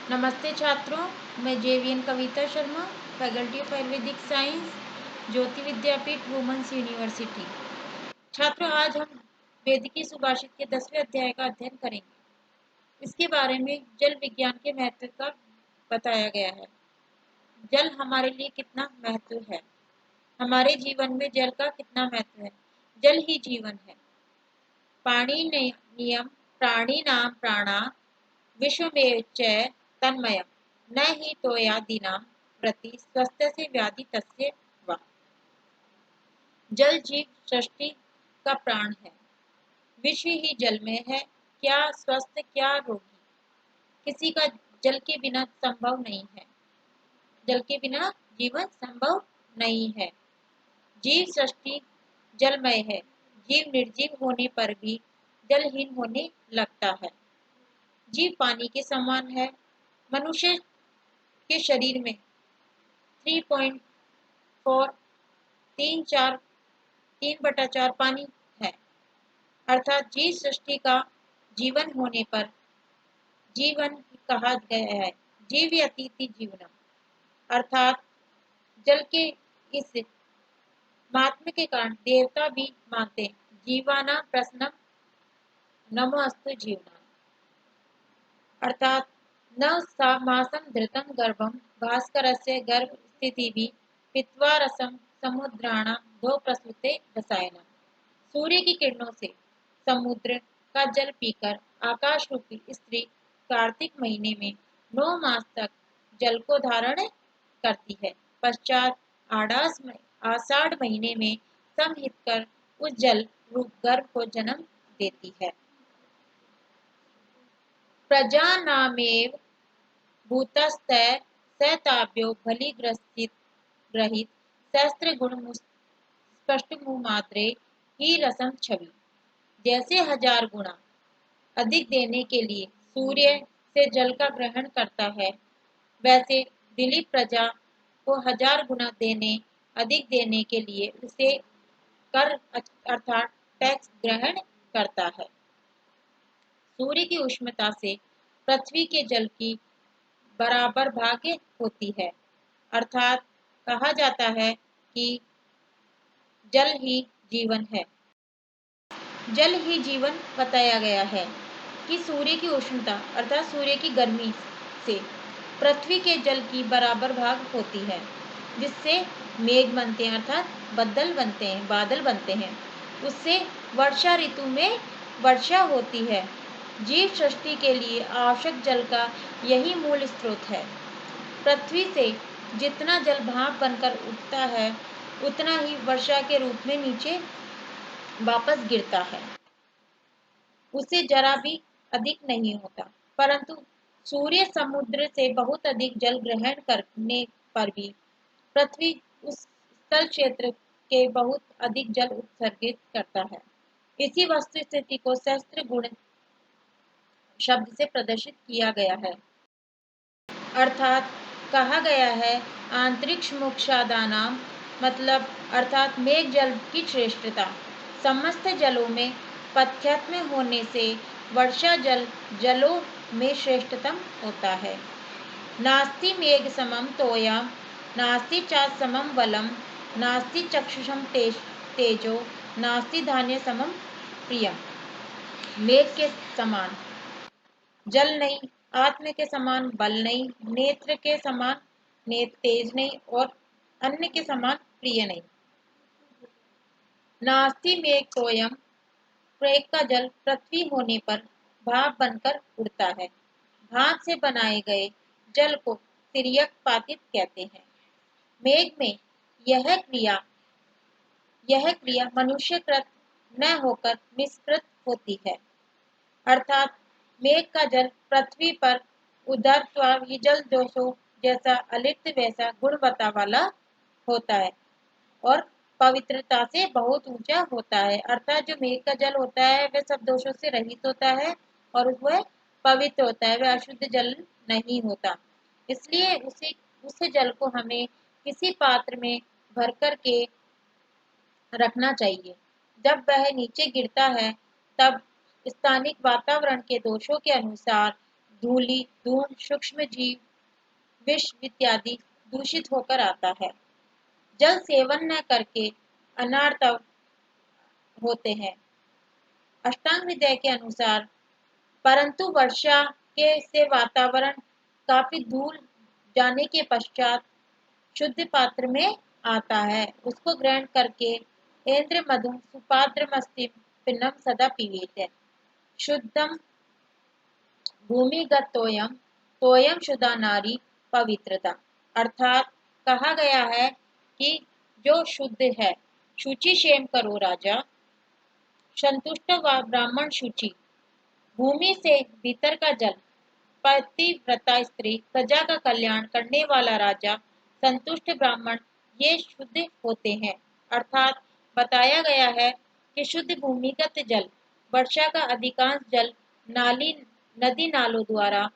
नमस्ते छात्रों, मैं JVN Kavita Sharma, faculty of Ayurvedic science, Jyoti Vidyapeeth women's university. छात्रों, आज हम वेदिकी सुभाषित के 10वें अध्याय का अध्ययन करेंगे। इसके बारे में जल विज्ञान के महत्व का बताया गया है। जल हमारे लिए कितना महत्व है, हमारे जीवन में जल का कितना महत्व है। जल ही जीवन है। पाणी नियम प्राणिनां प्राणा विश्वमेव च तन्मयम् न हि तोयादीनां प्रति स्वस्थस्य व्याधि तस्य वा। जल जीव सृष्टि का प्राण है। विश्व ही जल में है। क्या स्वस्थ क्या रोगी, किसी का जल के बिना संभव नहीं है। जल के बिना जीवन संभव नहीं है। जीव सृष्टि जलमय है। जीव निर्जीव होने पर भी जलहीन होने लगता है। जीव पानी के समान है। मनुष्य के शरीर में 3.4 3/4 पानी है। अर्थात जीव सृष्टि का जीवन होने पर जीवन कहा गया है। जीवयतीति जीवनम, अर्थात जल के इस महात्म्य के कारण देवता भी मानते हैं। जीवाना प्रश्नम नमोस्तु जीवना, अर्थात न मासम धृतम गर्भम भास्करस्य गर्भ स्थिति भी पित्वा रसम समुद्राणाम दो प्रसूते रसायनम। सूर्य की किरणों से समुद्र का जल पीकर आकाश रूपी स्त्री कार्तिक महीने में 9 मास तक जल को धारण करती है। पश्चात आषाढ़ महीने में समहित कर उस जल रूप गर्भ को जन्म देती है। प्रजानामेव भूतस्तः स ताभ्यो बलिग्रसित ग्रहित शस्त्र गुण स्पष्ट मुमात्रे ही रसम छवि। जैसे 1000 गुना अधिक देने के लिए सूर्य से जल का ग्रहण करता है, वैसे दिलीप प्रजा को 1000 गुना अधिक देने के लिए उसे कर अर्थात टैक्स ग्रहण करता है। सूर्य की उष्णता से पृथ्वी के जल की बराबर भाग्य होती है। अर्थात कहा जाता है कि जल ही जीवन है। जल ही जीवन बताया गया है कि सूर्य की उष्णता अर्थात सूर्य की गर्मी से पृथ्वी के जल की बराबर भाग होती है, जिससे मेघ बनते हैं अर्थात बदल बनते हैं, बादल बनते हैं। उससे वर्षा ऋतु में वर्षा होती है। जीव सृष्टि के लिए आवश्यक जल का यही मूल स्रोत है। पृथ्वी से जितना जल भाप बनकर उठता है, उतना ही वर्षा के रूप में नीचे वापस गिरता है। उससे जरा भी अधिक नहीं होता। परंतु सूर्य समुद्र से बहुत अधिक जल ग्रहण करने पर भी पृथ्वी उस स्थल क्षेत्र के बहुत अधिक जल उत्सर्जित करता है। इसी वस्तु स्थिति को शस्त्र गुण शब्द से प्रदर्शित किया गया है। अर्थात कहा गया है आंतरिक्ष मोक्षादानाम, मतलब अर्थात मेघ जल की श्रेष्ठता समस्त जलों में पथ्यत्म होने से वर्षा जल जलों में श्रेष्ठतम होता है। नास्ति मेघ समम तोयम नास्ति चात् समम बलम नास्ति चक्षुषम तेजो नास्ति धान्य समम प्रियम। मेघ के समान जल नहीं, आत्म के समान बल नहीं, नेत्र के समान तेज नहीं और अन्न के समान प्रिय नहीं। नास्ति मेघ तोयम, मेघ का जल पृथ्वी होने पर भाप बनकर उड़ता है। भाप से बनाए गए जल को तिर्यक पातित कहते हैं। मेघ में यह क्रिया मनुष्यकृत न होकर निष्कृत होती है। अर्थात मेघ का जल पृथ्वी पर उदरत्व जल दोषों जैसा अलिप्त वैसा गुणवत्ता वाला होता है और पवित्रता से बहुत ऊंचा होता है। अर्थात जो मेघ का जल होता है वह सब दोषों से रहित होता है और वह पवित्र होता है, वह अशुद्ध जल नहीं होता। इसलिए उस जल को हमें किसी पात्र में भर कर के रखना चाहिए। जब वह नीचे गिरता है तब स्थानिक वातावरण के दोषों के अनुसार धूलि, धूम, सूक्ष्म जीव, विष इत्यादि दूषित होकर आता है। जल सेवन न करके अनार्तव होते हैं। अष्टांग हृदय के अनुसार परंतु वर्षा के से वातावरण काफी दूर जाने के पश्चात शुद्ध पात्र में आता है। उसको ग्रहण करके इंद्र मधु सुपात्र मस्ति पिन्नम सदा पीवेत। शुद्धम भूमिगत तोयम तोयम शुदा नारी पवित्रता। अर्थात कहा गया है कि जो शुद्ध है, शुचि क्षेम करो राजा, संतुष्ट व ब्राह्मण शुचि, भूमि से भीतर का जल, पतिव्रता स्त्री, प्रजा का कल्याण करने वाला राजा, संतुष्ट ब्राह्मण, ये शुद्ध होते हैं। अर्थात बताया गया है कि शुद्ध भूमिगत जल, वर्षा का अधिकांश जल नाली नदी नालों द्वारा,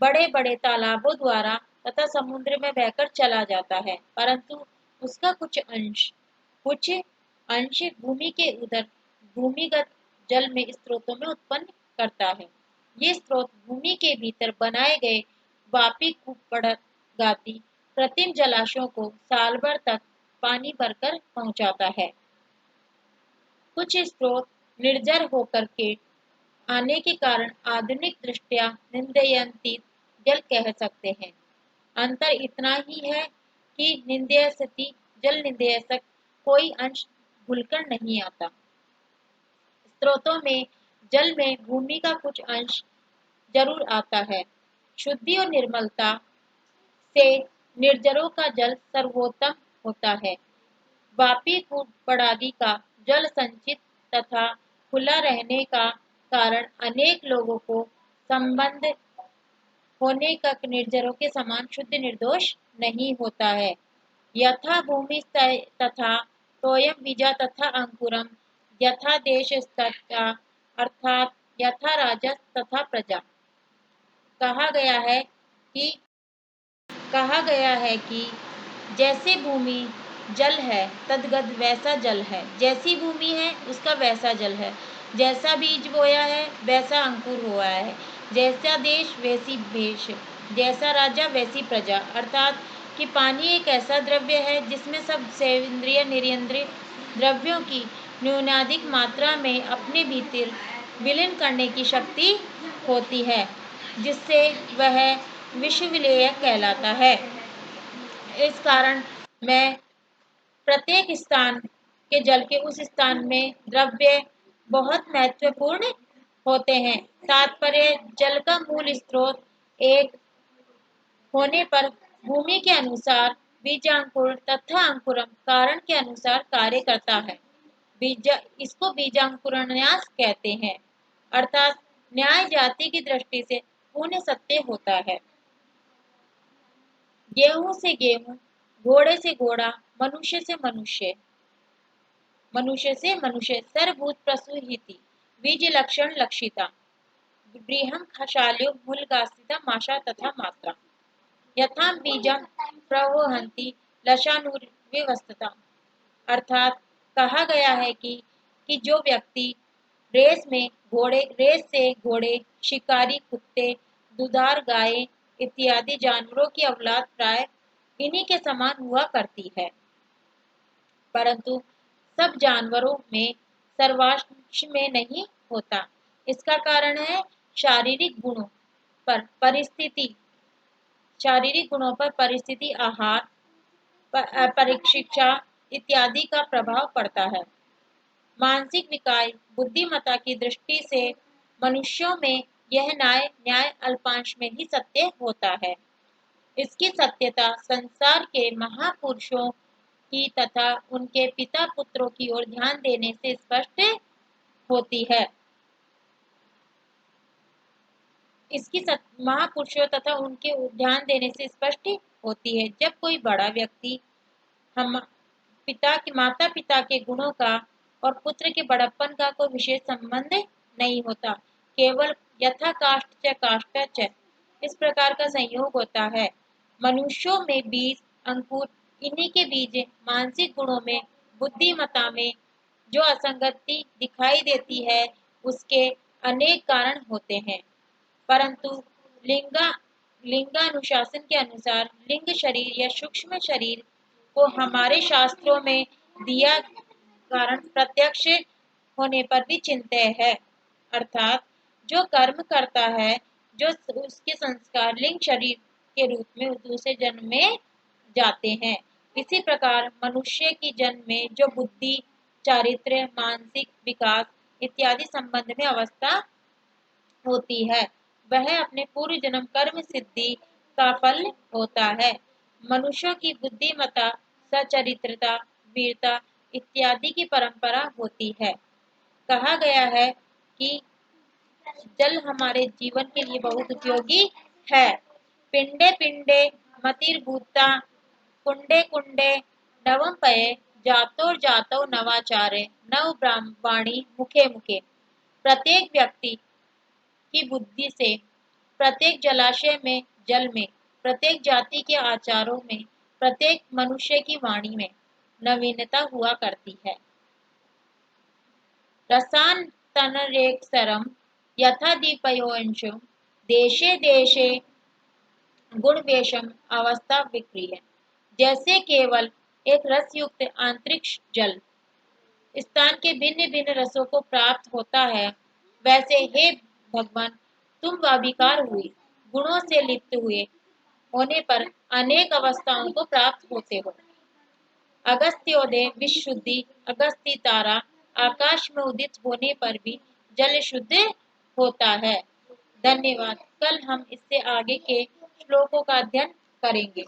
बड़े बड़े तालाबों द्वारा तथा समुद्र में बहकर चला जाता है, परंतु उसका कुछ अंश भूमि के उधर भूमिगत जल में स्रोतों में उत्पन्न करता है। ये स्रोत भूमि के भीतर बनाए गए वापी कुपड़गाती कृत्रिम जलाशयों को साल भर तक पानी भरकर पहुंचाता है। कुछ स्रोत निर्जर होकर के आने के कारण आधुनिक दृष्टिया निंदयंती जल कह सकते हैं। अंतर इतना ही है कि निंदयसती जल निंदयसक कोई अंश भूलकर नहीं आता। स्रोतों में जल में भूमि का कुछ अंश जरूर आता है। शुद्धि और निर्मलता से निर्जरों का जल सर्वोत्तम होता है। वापी कूपड़ादि का जल संचित तथा खुला रहने का कारण अनेक लोगों को संबंध होने का निर्जरों के समान शुद्ध निर्दोष नहीं होता है। यथा भूमि तथा तोयम बीजा तथा अंकुरम यथा देश तथा, अर्थात यथा राजा तथा प्रजा। कहा गया है कि कहा गया है कि जैसे भूमि जल है तद्गत वैसा जल है, जैसी भूमि है उसका वैसा जल है, जैसा बीज बोया है वैसा अंकुर हुआ है, जैसा देश वैसी भेष, जैसा राजा वैसी प्रजा। अर्थात कि पानी एक ऐसा द्रव्य है जिसमें सब सेंद्रिय निरिंद्रिय द्रव्यों की न्यूनाधिक मात्रा में अपने भीतर विलीन करने की शक्ति होती है, जिससे वह विषविलेय कहलाता है। इस कारण मैं प्रत्येक स्थान के जल के उस स्थान में द्रव्य बहुत महत्वपूर्ण होते हैं। तात्पर्य जल का मूल स्रोत एक होने पर भूमि के अनुसार बीजांकुर तथा अंकुरम कारण के अनुसार कार्य करता है। बीज इसको बीजांकुरन्यास कहते हैं। अर्थात न्याय जाति की दृष्टि से पुण्य सत्य होता है। गेहूं से गेहूं, घोड़े से घोड़ा, मनुष्य से मनुष्य, मनुष्य से मनुष्य, सर्वभूत प्रसूहिति, बीज लक्षण लक्षिता, बृहं खशाल्यो मूलगास्थिता माशा तथा मात्रा, यथा बीजम प्रवहन्ति लशानुर्विवस्थता। अर्थात कहा गया है कि जो व्यक्ति रेस से घोड़े, शिकारी कुत्ते, दुधार गाय इत्यादि जानवरों की औलाद प्राय इन्हीं के समान हुआ करती है, परंतु सब जानवरों में सर्वांश में नहीं होता। इसका कारण है शारीरिक गुणों पर परिस्थिति शारीरिक गुणों पर परिस्थिति, आहार, परीक्षा इत्यादि का प्रभाव पड़ता है। मानसिक विकार, बुद्धिमत्ता की दृष्टि से मनुष्यों में यह न्याय अल्पांश में ही सत्य होता है। इसकी सत्यता संसार के महापुरुषों की तथा उनके पिता पुत्रों की ओर ध्यान देने से स्पष्ट होती है। इसकी महापुरुषों तथा उनके ध्यान देने से स्पष्ट होती है। जब कोई बड़ा व्यक्ति हम माता पिता के गुणों का और पुत्र के बड़प्पन का कोई विशेष संबंध नहीं होता, केवल यथा काष्ठ च इस प्रकार का संयोग होता है। मनुष्यों में बीज अंकुर, इन्हीं के बीज मानसिक गुणों में, बुद्धिमत्ता में जो असंगति दिखाई देती है उसके अनेक कारण होते हैं, परंतु लिंगा लिंगानुशासन के अनुसार लिंग शरीर या सूक्ष्म शरीर को हमारे शास्त्रों में दिया कारण प्रत्यक्ष होने पर भी चिंत्य है, अर्थात जो कर्म करता है, जो उसके संस्कार लिंग शरीर के रूप में दूसरे जन्म में जाते हैं। इसी प्रकार मनुष्य की जन्म में जो बुद्धि, चारित्र्य, मानसिक विकास इत्यादि संबंध में अवस्था होती है, वह अपने पूर्व जन्म कर्म सिद्धि का फल होता है। मनुष्यों की बुद्धिमत्ता, सचरित्रता, वीरता इत्यादि की परंपरा होती है। कहा गया है कि जल हमारे जीवन के लिए बहुत उपयोगी है। पिंडे पिंडे मतिर्भूता कुंडे कुंडे नवम पये जातो जातो नवाचारे नव ब्राह्मणी मुखे मुखे। प्रत्येक व्यक्ति की बुद्धि से, प्रत्येक जलाशय में जल में, प्रत्येक जाति के आचारों में, प्रत्येक मनुष्य की वाणी में नवीनता हुआ करती है। रसान्तरैक्सरं यथा दीपयोऽंशुं देशे देशे गुणवेशम अवस्था विक्रिय। जैसे केवल एक रसयुक्त आंतरिक जल स्थान के भिन्न भिन्न रसों को प्राप्त होता है, वैसे हे भगवान तुम अविकार हुए, गुणों से लिप्त हुए होने पर अनेक अवस्थाओं को प्राप्त होते हो। अगस्त्योदय विशुद्धि, अगस्ती तारा आकाश में उदित होने पर भी जल शुद्ध होता है। धन्यवाद। कल हम इससे आगे के श्लोकों का अध्ययन करेंगे।